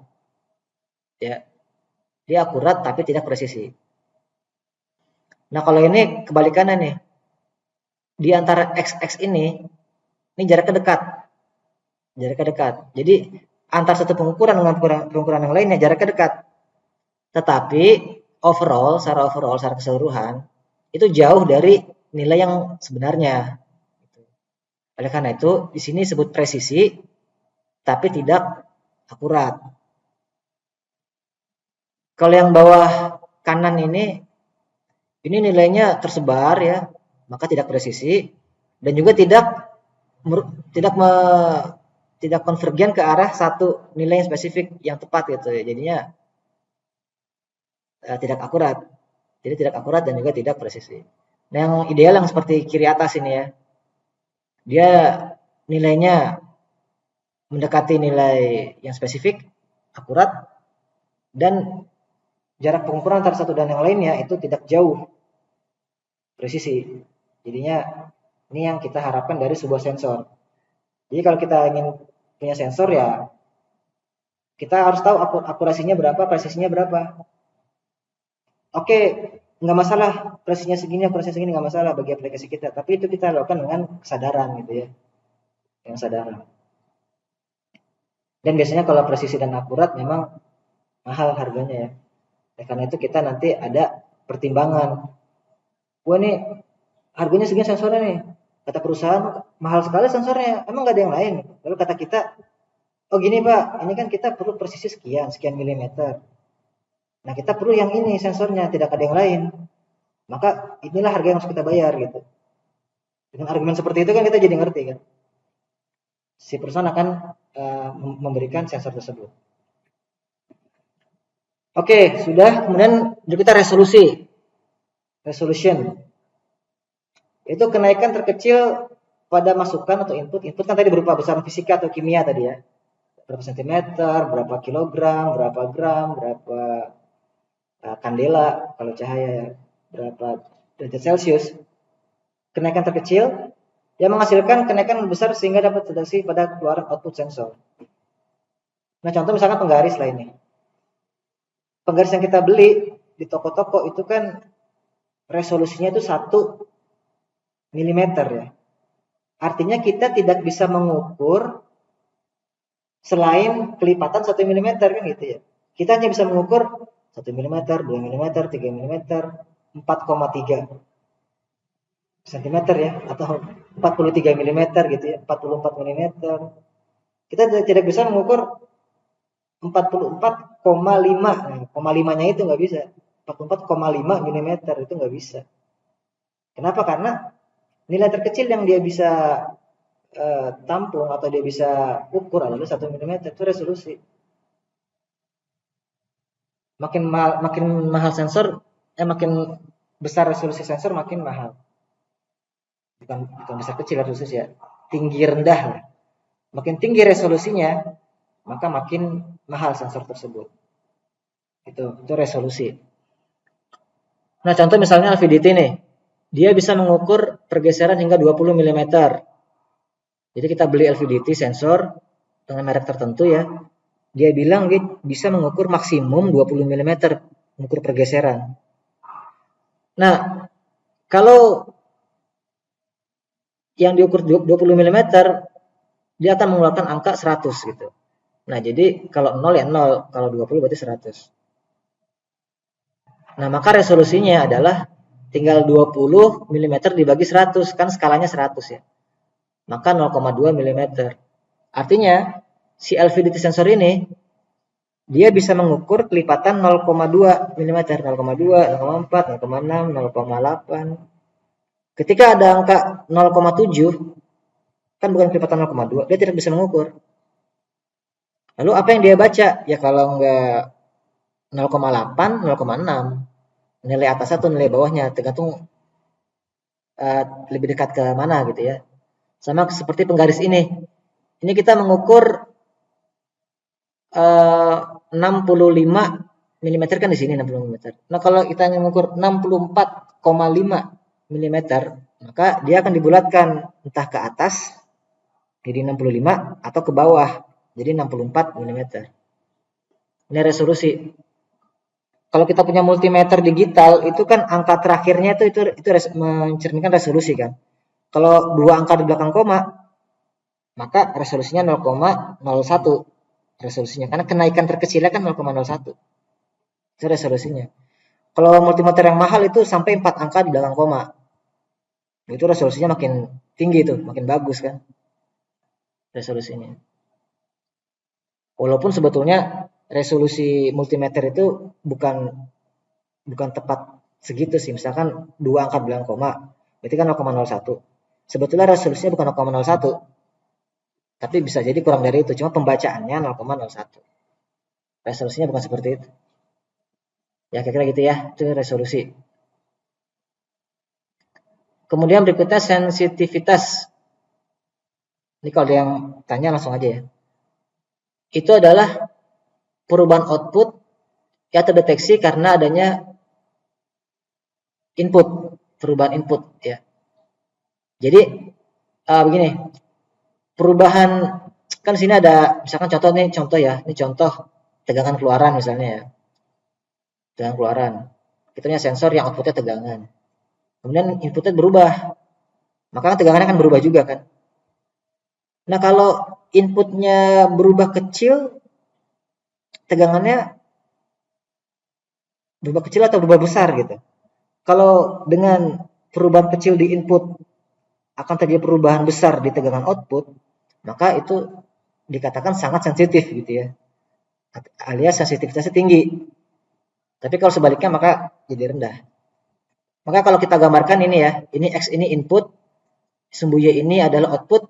Ya. Dia akurat tapi tidak presisi. Nah, kalau ini kebalikannya nih. Di antara XX ini jaraknya dekat. Jaraknya dekat. Jadi antar satu pengukuran dengan pengukuran yang lainnya jaraknya dekat. Tetapi secara keseluruhan itu jauh dari nilai yang sebenarnya. Oleh karena itu di sini disebut presisi tapi tidak akurat. Kalau yang bawah kanan ini nilainya tersebar ya, maka tidak presisi dan juga tidak konvergen ke arah satu nilai yang spesifik yang tepat gitu ya. Jadinya tidak akurat. Jadi tidak akurat dan juga tidak presisi. Nah, yang ideal yang seperti kiri atas ini ya. Dia nilainya mendekati nilai yang spesifik, akurat, dan jarak pengukuran antara satu dan yang lainnya itu tidak jauh presisi. Jadinya ini yang kita harapkan dari sebuah sensor. Jadi kalau kita ingin punya sensor ya kita harus tahu akurasinya berapa, presisinya berapa. Oke, nggak masalah presisinya segini, akurasinya segini nggak masalah bagi aplikasi kita. Tapi itu kita lakukan dengan kesadaran gitu ya, yang kesadaran. Dan biasanya kalau presisi dan akurat memang mahal harganya ya. Karena itu kita nanti ada pertimbangan. Wah ini harganya segini sensornya nih. Kata perusahaan mahal sekali sensornya. Emang nggak ada yang lain? Lalu kata kita, oh gini Pak, ini kan kita perlu presisi sekian milimeter. Nah kita perlu yang ini sensornya, tidak ada yang lain. Maka inilah harga yang harus kita bayar gitu. Dengan argumen seperti itu kan kita jadi ngerti kan, si perusahaan akan memberikan sensor tersebut. Oke, sudah. Kemudian kita resolution. Itu kenaikan terkecil pada masukan atau input. Input kan tadi berupa besaran fisika atau kimia tadi ya. Berapa sentimeter, berapa kilogram, berapa gram, berapa kandela kalau cahaya ya, berapa derajat Celcius. Kenaikan terkecil yang menghasilkan kenaikan besar sehingga dapat terdeteksi pada keluaran output sensor. Nah, contoh misalkan penggaris lah ini. Penggaris yang kita beli di toko-toko itu kan resolusinya itu 1 mm ya. Artinya kita tidak bisa mengukur selain kelipatan 1 mm kan gitu ya. Kita hanya bisa mengukur 1 mm, 2 mm, 3 mm, 4,3 cm ya, atau 43 mm gitu ya, 44 mm. Kita tidak bisa mengukur 44,5. Nah, 0,5-nya itu nggak bisa. 44,5 mm itu nggak bisa. Kenapa? Karena nilai terkecil yang dia bisa tampung atau dia bisa ukur adalah 1 mm, itu resolusi. Makin mahal sensor, makin besar resolusi sensor makin mahal. Bukan besar kecil resolusi ya, tinggi rendah lah. Makin tinggi resolusinya, maka makin mahal sensor tersebut. Itu resolusi. Nah, contoh misalnya LVDT nih. Dia bisa mengukur pergeseran hingga 20 mm. Jadi kita beli LVDT sensor dengan merek tertentu ya. Dia bilang dia bisa mengukur maksimum 20 mm mengukur pergeseran. Nah, kalau yang diukur 20 mm dia akan mengeluarkan angka 100 gitu. Nah, jadi kalau 0 ya 0, kalau 20 berarti 100. Nah, maka resolusinya adalah tinggal 20 mm dibagi 100, kan skalanya 100 ya. Maka 0,2 mm. Artinya, si LVDT sensor ini, dia bisa mengukur kelipatan 0,2 mm, 0,2, 0,4, 0,6, 0,8. Ketika ada angka 0,7, kan bukan kelipatan 0,2, dia tidak bisa mengukur. Lalu apa yang dia baca? Ya kalau enggak 0,8, 0,6. Nilai atas atau nilai bawahnya, tergantung lebih dekat ke mana gitu ya. Sama seperti penggaris ini. Ini kita mengukur 65 mm kan di sini 60 mm. Nah, kalau kita mengukur 64,5 mm, maka dia akan dibulatkan entah ke atas jadi 65 atau ke bawah jadi 64 mm. Ini resolusi. Kalau kita punya multimeter digital itu kan angka terakhirnya itu mencerminkan resolusi kan. Kalau dua angka di belakang koma, maka resolusinya 0,01 resolusinya, karena kenaikan terkecilnya kan 0,01. Itu resolusinya. Kalau multimeter yang mahal itu sampai 4 angka di belakang koma. Itu resolusinya makin tinggi tuh, makin bagus kan resolusinya. Walaupun sebetulnya resolusi multimeter itu bukan tepat segitu sih. Misalkan 2 angka di belakang koma, berarti kan 0,01. Sebetulnya resolusinya bukan 0,01. Tapi bisa jadi kurang dari itu, cuma pembacaannya 0,01. Resolusinya bukan seperti itu. Ya kira-kira gitu ya, itu resolusi. Kemudian berikutnya sensitivitas. Ini kalau ada yang tanya langsung aja ya. Itu adalah perubahan output yang terdeteksi karena adanya input, perubahan input ya. Jadi begini, perubahan kan sini ada misalkan contoh ya, ini contoh tegangan keluaran misalnya ya. Tegangan keluaran. Kita punya sensor yang outputnya tegangan. Kemudian inputnya berubah. Maka tegangannya akan berubah juga kan. Nah, kalau inputnya berubah kecil, tegangannya berubah kecil atau berubah besar gitu. Kalau dengan perubahan kecil di input akan terjadi perubahan besar di tegangan output, maka itu dikatakan sangat sensitif gitu ya. Alias sensitivitasnya tinggi. Tapi kalau sebaliknya maka jadi rendah. Maka kalau kita gambarkan ini ya, ini X ini input, sumbu Y ini adalah output.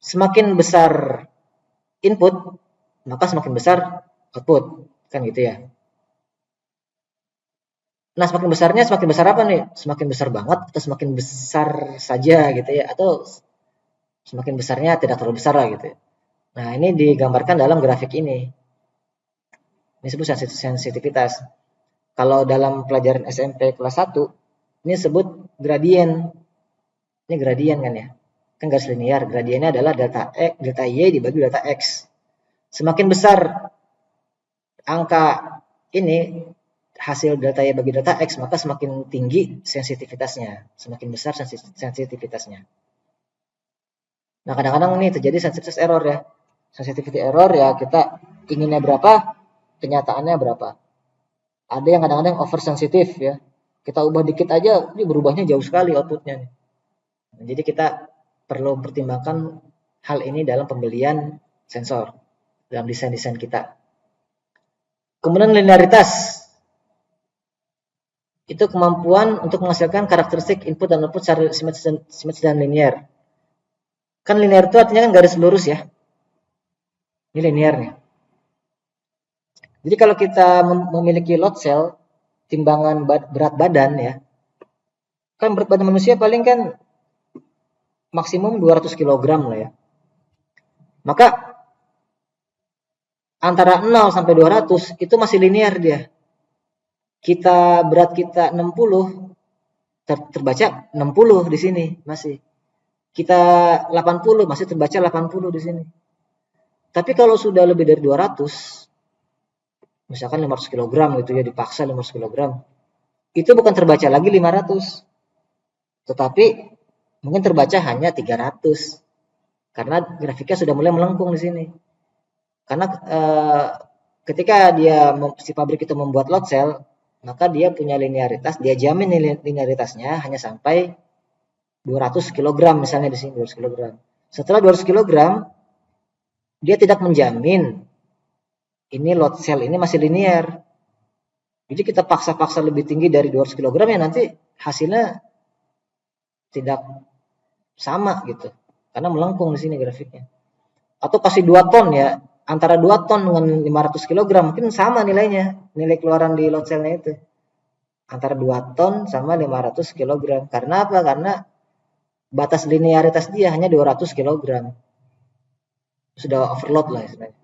Semakin besar input, maka semakin besar output. Kan gitu ya. Nah, semakin besar apa nih? Semakin besar banget atau semakin besar saja gitu ya, atau semakin besarnya tidak terlalu besar lah gitu ya. Nah, ini digambarkan dalam grafik ini. Ini disebut sensitivitas. Kalau dalam pelajaran SMP kelas 1, ini disebut gradien. Ini gradien kan ya. Kan garis linear. Gradiennya adalah delta X, delta Y dibagi delta X. Semakin besar angka ini, hasil delta Y bagi delta X, maka semakin tinggi sensitivitasnya. Semakin besar sensitivitasnya. Nah, kadang-kadang ini terjadi sensitivity error ya. Sensitivity error ya, kita inginnya berapa, kenyataannya berapa. Ada yang kadang-kadang oversensitif ya. Kita ubah dikit aja, ini berubahnya jauh sekali outputnya. Nah, jadi kita perlu pertimbangkan hal ini dalam pembelian sensor, dalam desain-desain kita. Kemudian linearitas. Itu kemampuan untuk menghasilkan karakteristik input dan output secara simetris dan linear. Kan linear itu artinya kan garis lurus ya. Ini linear nih. Jadi kalau kita memiliki load cell, timbangan berat badan ya, kan berat badan manusia paling kan maksimum 200 kg lah ya. Maka antara 0 sampai 200 itu masih linear dia. Berat kita 60, terbaca 60 di sini masih. Kita 80 masih terbaca 80 di sini. Tapi kalau sudah lebih dari 200, misalkan 500 kg gitu ya, dipaksa 500 kg, itu bukan terbaca lagi 500, tetapi mungkin terbaca hanya 300, karena grafiknya sudah mulai melengkung di sini. Karena ketika si pabrik itu membuat load cell, maka dia punya linearitas, dia jamin linearitasnya hanya sampai 200 kg misalnya di sini 200 kg. Setelah 200 kg, dia tidak menjamin ini load cell ini masih linear. Jadi kita paksa-paksa lebih tinggi dari 200 kg ya nanti hasilnya tidak sama gitu. Karena melengkung di sini grafiknya. Atau kasih 2 ton ya, antara 2 ton dengan 500 kg mungkin sama nilainya, nilai keluaran di load cell-nya itu. Antara 2 ton sama 500 kg. Karena apa? Karena batas linearitas dia hanya 200 kg. Sudah overload lah istilahnya.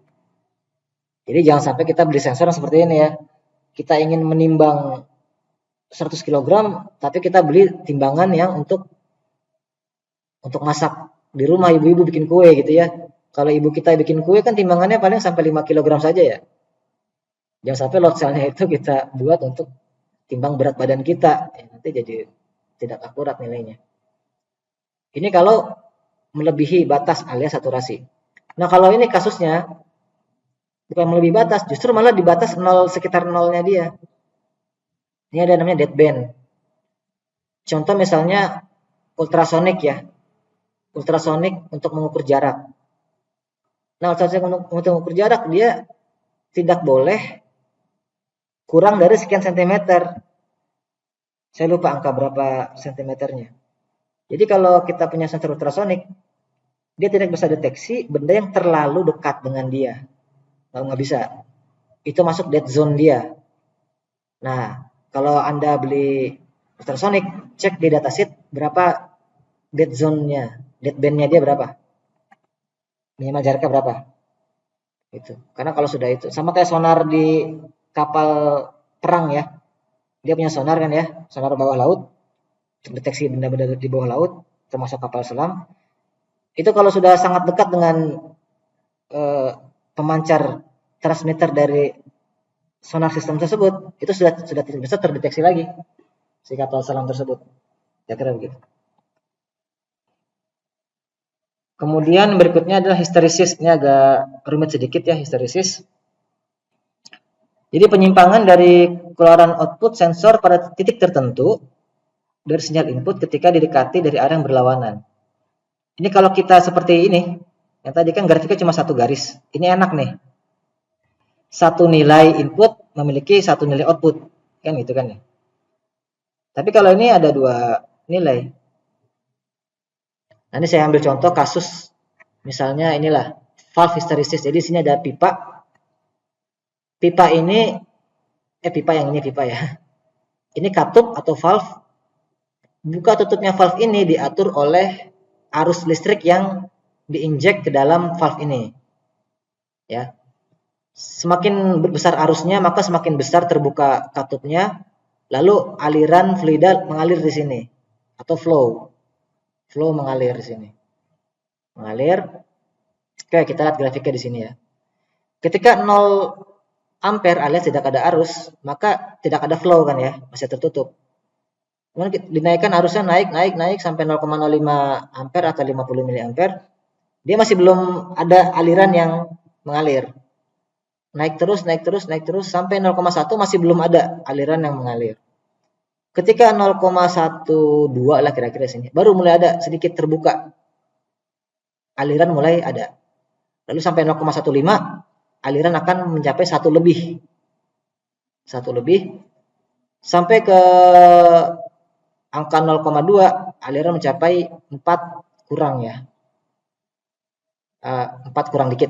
Jadi jangan sampai kita beli sensor seperti ini ya. Kita ingin menimbang 100 kg, tapi kita beli timbangan yang untuk masak di rumah, ibu-ibu bikin kue gitu ya. Kalau ibu kita bikin kue kan timbangannya paling sampai 5 kg saja ya. Jangan sampai load cell-nya itu kita buat untuk timbang berat badan kita. Ya, nanti jadi tidak akurat nilainya. Ini kalau melebihi batas alias saturasi. Nah, kalau ini kasusnya bukan melebihi batas, justru malah di batas 0, sekitar 0-nya dia. Ini ada namanya deadband. Contoh misalnya ultrasonik ya. Ultrasonik untuk mengukur jarak. Nah, ultrasonik untuk mengukur jarak dia tidak boleh kurang dari sekian sentimeter. Saya lupa angka berapa sentimeternya. Jadi kalau kita punya sensor ultrasonik, dia tidak bisa deteksi benda yang terlalu dekat dengan dia. Nggak bisa. Itu masuk dead zone dia. Nah, kalau Anda beli ultrasonik, cek di datasheet berapa dead zone-nya, dead band-nya dia berapa. Minimal jaraknya berapa. Itu. Karena kalau sudah itu, sama kayak sonar di kapal perang ya. Dia punya sonar kan ya, sonar bawah laut, untuk deteksi benda-benda di bawah laut, termasuk kapal selam. Itu kalau sudah sangat dekat dengan pemancar transmitter dari sonar sistem tersebut, itu sudah tidak bisa terdeteksi lagi si kapal selam tersebut. Kira-kira begitu. Kemudian berikutnya adalah histeresis. Ini agak rumit sedikit ya, histeresis. Jadi penyimpangan dari keluaran output sensor pada titik tertentu dari sinyal input ketika didekati dari arah yang berlawanan. Ini kalau kita seperti ini, yang tadi kan grafiknya cuma satu garis. Ini enak nih. Satu nilai input memiliki satu nilai output. Kan gitu kan ya. Tapi kalau ini ada dua nilai. Nah, ini saya ambil contoh kasus, misalnya inilah valve hysteresis. Jadi sini ada pipa. Pipa ini, pipa yang ini pipa ya. Ini katup atau valve. Buka tutupnya valve ini diatur oleh arus listrik yang diinjek ke dalam valve ini. Ya. Semakin besar arusnya, maka semakin besar terbuka katupnya, lalu aliran fluida mengalir di sini atau flow mengalir di sini, mengalir. Oke, kita lihat grafiknya di sini ya. Ketika 0 ampere alias tidak ada arus, maka tidak ada flow kan ya, masih tertutup. Kemudian dinaikkan arusnya, naik sampai 0,05 ampere atau 50 mili ampere, dia masih belum ada aliran yang mengalir. Naik terus sampai 0,1 masih belum ada aliran yang mengalir. Ketika 0,12 lah kira-kira sini, baru mulai ada sedikit terbuka. Aliran mulai ada. Lalu sampai 0,15 aliran akan mencapai 1 lebih. 1 lebih sampai ke angka 0,2 aliran mencapai 4 kurang ya. 4 kurang dikit.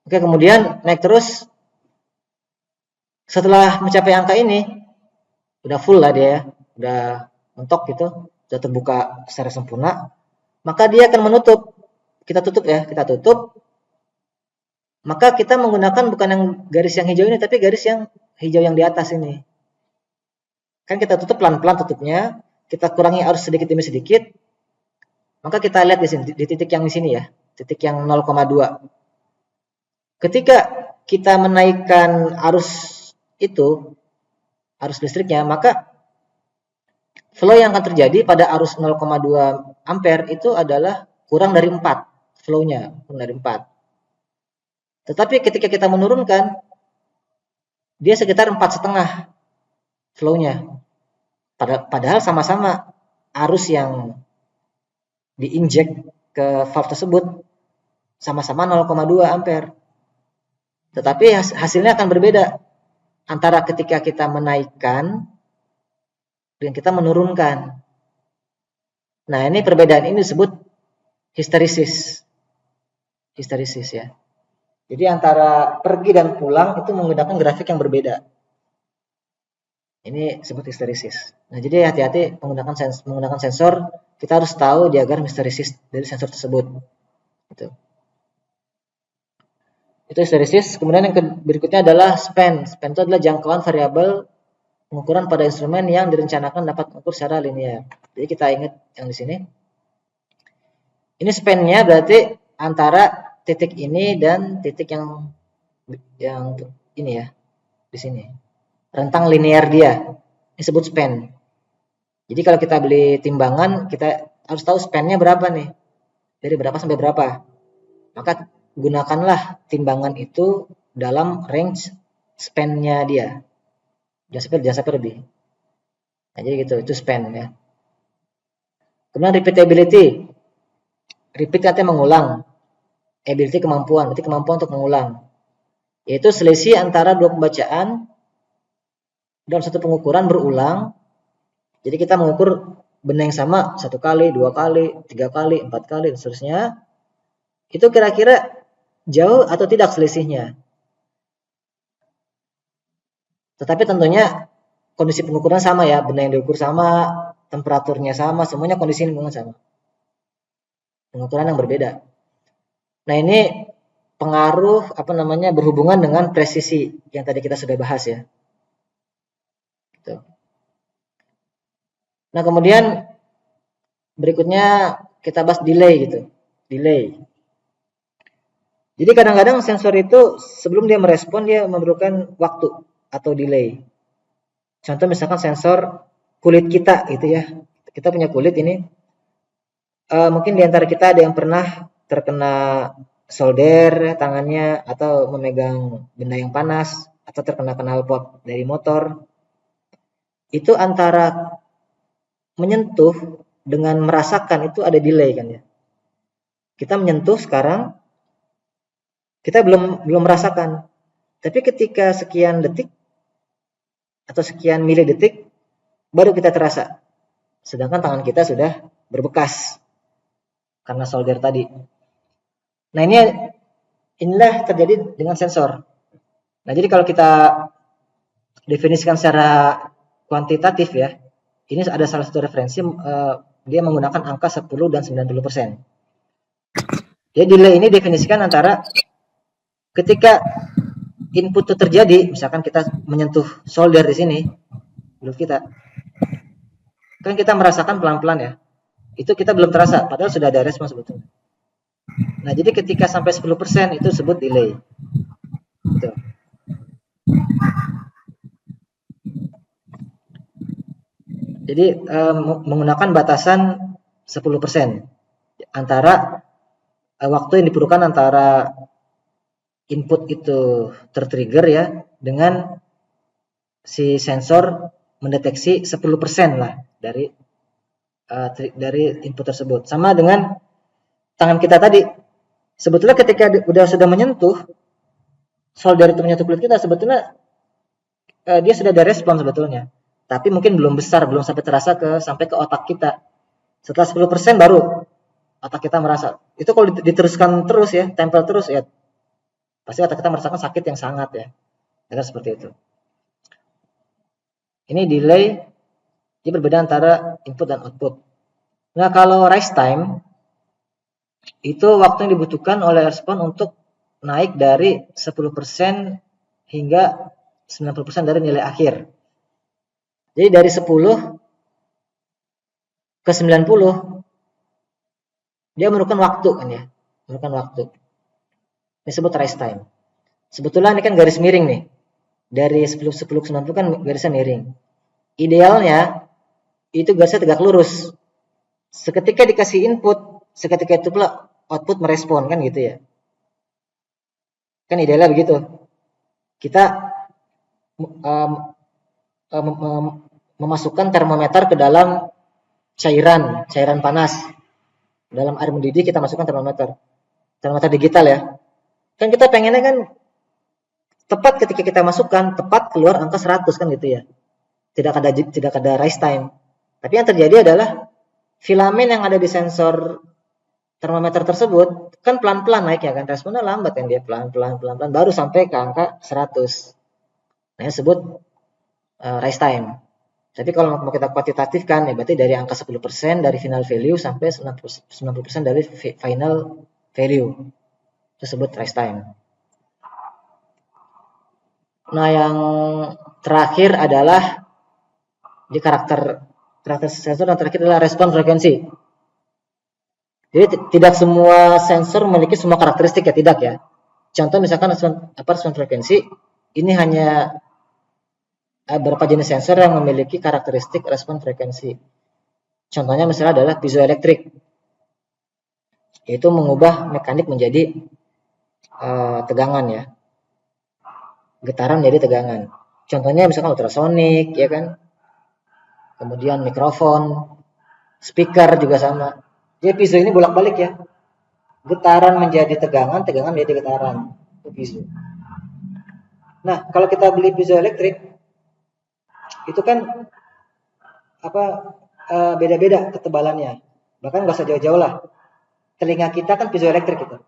Oke, kemudian naik terus. Setelah mencapai angka ini, udah full lah dia, udah mentok gitu, udah terbuka secara sempurna, maka dia akan menutup. Kita tutup ya, kita tutup. Maka kita menggunakan bukan yang garis yang hijau ini, tapi garis yang hijau yang di atas ini. Kan kita tutup pelan-pelan tutupnya, kita kurangi arus sedikit demi sedikit. Maka kita lihat di sini, di titik yang di sini ya, titik yang 0,2. Ketika kita menaikkan arus itu, arus listriknya, maka flow yang akan terjadi pada arus 0,2 ampere itu adalah kurang dari 4 flow-nya, kurang dari 4. Tetapi ketika kita menurunkan, dia sekitar 4,5 flow-nya. Padahal sama-sama arus yang diinjek ke valve tersebut sama-sama 0,2 ampere. Tetapi hasilnya akan berbeda antara ketika kita menaikkan dan kita menurunkan. Nah, ini perbedaan ini disebut histeresis. Histeresis ya. Jadi antara pergi dan pulang itu menggunakan grafik yang berbeda. Ini disebut histeresis. Nah, jadi hati-hati menggunakan sensor, kita harus tahu diagram histeresis dari sensor tersebut. Gitu. Itu histeresis. Kemudian yang berikutnya adalah span. Span itu adalah jangkauan variabel pengukuran pada instrumen yang direncanakan dapat mengukur secara linear. Jadi kita ingat yang di sini. Ini span-nya berarti antara titik ini dan titik yang ini ya, di sini. Rentang linear dia disebut span. Jadi kalau kita beli timbangan, kita harus tahu span-nya berapa nih. Dari berapa sampai berapa. Maka gunakanlah timbangan itu dalam range span-nya dia. Jangan sampai lebih. Nah, jadi gitu, itu span ya. Kemudian repeatability. Repeat artinya mengulang. Ability kemampuan, berarti kemampuan untuk mengulang. Yaitu selisih antara dua pembacaan dalam satu pengukuran berulang. Jadi kita mengukur benda yang sama 1 kali, 2 kali, 3 kali, 4 kali, dan seterusnya. Itu kira-kira jauh atau tidak selisihnya. Tetapi tentunya kondisi pengukuran sama ya, benda yang diukur sama, temperaturnya sama, semuanya kondisi lingkungan sama. Pengukuran yang berbeda. Nah, ini pengaruh berhubungan dengan presisi yang tadi kita sudah bahas ya. Gitu. Nah, kemudian berikutnya kita bahas delay gitu. Delay. Jadi kadang-kadang sensor itu sebelum dia merespon dia memerlukan waktu atau delay. Contoh misalkan sensor kulit kita gitu ya. Kita punya kulit ini. Mungkin di antara kita ada yang pernah terkena solder tangannya atau memegang benda yang panas atau terkena knalpot dari motor. Itu antara menyentuh dengan merasakan itu ada delay kan ya. Kita menyentuh sekarang kita belum merasakan. Tapi ketika sekian detik atau sekian mili detik baru kita terasa. Sedangkan tangan kita sudah berbekas karena solder tadi. Nah, inilah terjadi dengan sensor. Nah, jadi kalau kita definisikan secara kuantitatif ya, ini ada salah satu referensi, dia menggunakan angka 10 dan 90%. Jadi delay ini definisikan antara ketika input itu terjadi, misalkan kita menyentuh solder di sini, dulu kita, kan kita merasakan pelan-pelan ya, itu kita belum terasa, padahal sudah ada respon sebetulnya. Nah, jadi ketika sampai 10% itu disebut delay. Gitu. Jadi menggunakan batasan 10% antara waktu yang diperlukan antara input itu tertrigger ya dengan si sensor mendeteksi 10% lah dari input tersebut. Sama dengan tangan kita tadi. Sebetulnya ketika sudah menyentuh solder itu menyentuh kulit kita, sebetulnya dia sudah ada respon sebetulnya. Tapi mungkin belum besar, belum sampai terasa sampai ke otak kita. Setelah 10% baru otak kita merasa. Itu kalau diteruskan terus ya, tempel terus ya, pasti otak kita merasakan sakit yang sangat ya. Jadi seperti itu. Ini delay, dia berbeda antara input dan output. Nah, kalau rise time, itu waktu yang dibutuhkan oleh respon untuk naik dari 10% hingga 90% dari nilai akhir. Jadi dari 10 ke 90 dia memerlukan waktu kan ya, memerlukan waktu. Ini disebut rise time. Sebetulnya ini kan garis miring nih. Dari 10 ke 90 kan garisnya miring. Idealnya itu garisnya tegak lurus. Seketika dikasih input, seketika itu pula output merespon kan gitu ya. Kan idealnya begitu. Kita memasukkan termometer ke dalam cairan panas. Dalam air mendidih kita masukkan termometer digital ya. Kan kita pengennya kan tepat ketika kita masukkan, tepat keluar angka 100 kan gitu ya. Tidak ada rise time. Tapi yang terjadi adalah filamen yang ada di sensor termometer tersebut kan pelan-pelan naiknya kan, responnya lambat kan, dia pelan-pelan baru sampai ke angka 100. Nah, ini disebut rise time. Tapi kalau mau kita kuantitatifkan ya berarti dari angka 10% dari final value sampai 90% dari final value. Itu disebut rise time. Nah, yang terakhir adalah di karakter sensor yang terakhir adalah respon frekuensi. Jadi tidak semua sensor memiliki semua karakteristik ya, tidak ya. Contoh misalkan respon frekuensi ini hanya beberapa jenis sensor yang memiliki karakteristik respon frekuensi. Contohnya misalnya adalah piezoelektrik, yaitu mengubah mekanik menjadi tegangan ya, getaran menjadi tegangan. Contohnya misalkan ultrasonik ya kan, kemudian mikrofon, speaker juga sama. Jadi piezo ini bolak-balik ya, getaran menjadi tegangan, tegangan menjadi getaran. Itu piezo. Nah, kalau kita beli piezoelektrik itu kan beda-beda ketebalannya. Bahkan nggak usah jauh-jauh lah. Telinga kita kan piezoelektrik itu,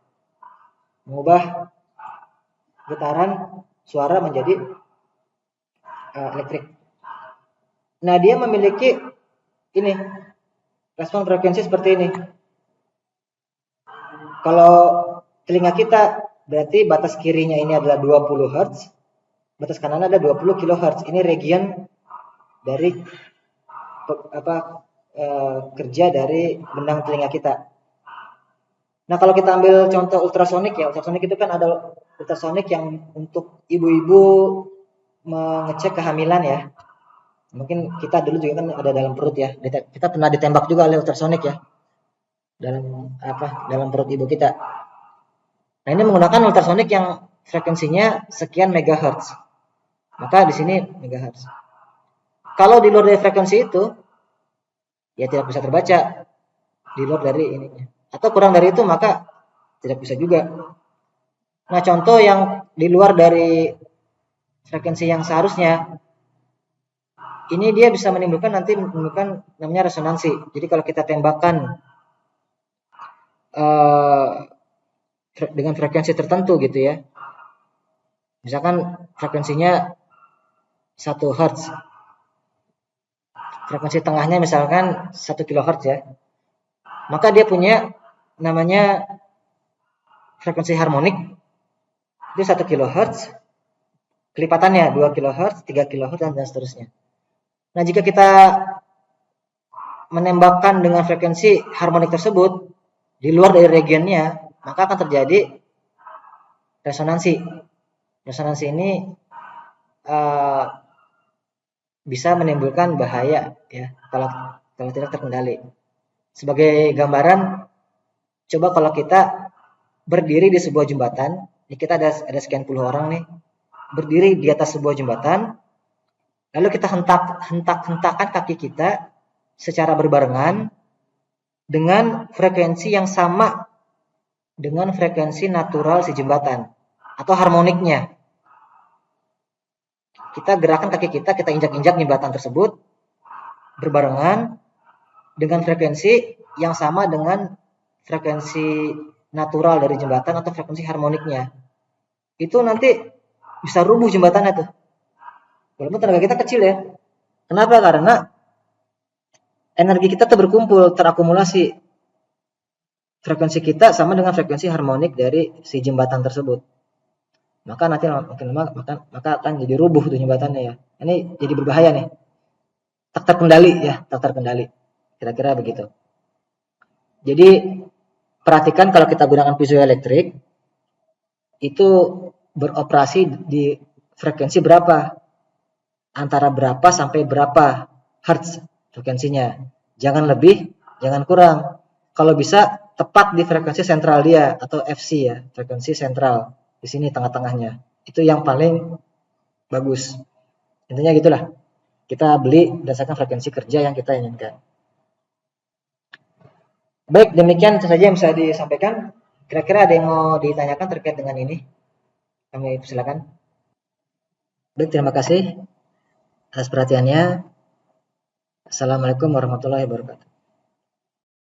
mengubah getaran suara menjadi elektrik. Nah, dia memiliki ini respon frekuensi seperti ini. Kalau telinga kita berarti batas kirinya ini adalah 20 Hz, batas kanan ada 20 kHz. Ini region dari kerja dari benang telinga kita. Nah, kalau kita ambil contoh ultrasonik ya, ultrasonik itu kan ada ultrasonik yang untuk ibu-ibu mengecek kehamilan ya. Mungkin kita dulu juga kan ada dalam perut ya. Kita pernah ditembak juga oleh ultrasonik ya. Dalam perut ibu kita. Nah, ini menggunakan ultrasonik yang frekuensinya sekian megahertz. Maka di sini megahertz. Kalau di luar dari frekuensi itu ya tidak bisa terbaca di luar dari ininya. Atau kurang dari itu maka tidak bisa juga. Nah, contoh yang di luar dari frekuensi yang seharusnya ini dia bisa menimbulkan namanya resonansi. Jadi kalau kita tembakkan dengan frekuensi tertentu gitu ya, misalkan frekuensinya 1 Hz, frekuensi tengahnya misalkan 1 kHz ya, maka dia punya namanya frekuensi harmonik itu 1 kHz, kelipatannya 2 kHz, 3 kHz dan seterusnya. Nah, jika kita menembakkan dengan frekuensi harmonik tersebut di luar dari regionnya, maka akan terjadi resonansi. Resonansi ini bisa menimbulkan bahaya ya kalau tidak terkendali. Sebagai gambaran, coba kalau kita berdiri di sebuah jembatan, ini kita ada sekian puluh orang nih, berdiri di atas sebuah jembatan, lalu kita hentak-hentakan kaki kita secara berbarengan dengan frekuensi yang sama dengan frekuensi natural si jembatan atau harmoniknya. Kita gerakan kaki kita injak-injak jembatan tersebut berbarengan dengan frekuensi yang sama dengan frekuensi natural dari jembatan atau frekuensi harmoniknya. Itu nanti bisa rubuh jembatannya tuh. Walaupun tenaga kita kecil ya. Kenapa? Karena energi kita tuh berkumpul, terakumulasi. Frekuensi kita sama dengan frekuensi harmonik dari si jembatan tersebut. Maka nanti makin lama maka akan jadi rubuh tuh jembatannya ya. Ini jadi berbahaya nih. Tak terkendali. Kira-kira begitu. Jadi perhatikan kalau kita gunakan piezoelektrik itu beroperasi di frekuensi berapa? Antara berapa sampai berapa hertz frekuensinya. Jangan lebih, jangan kurang. Kalau bisa tepat di frekuensi sentral dia atau FC ya, frekuensi sentral. Di sini tengah-tengahnya. Itu yang paling bagus. Intinya gitulah. Kita beli berdasarkan frekuensi kerja yang kita inginkan. Baik, demikian saja yang bisa disampaikan. Kira-kira ada yang mau ditanyakan terkait dengan ini? Kami silakan. Baik, terima kasih atas perhatiannya. Assalamualaikum warahmatullahi wabarakatuh.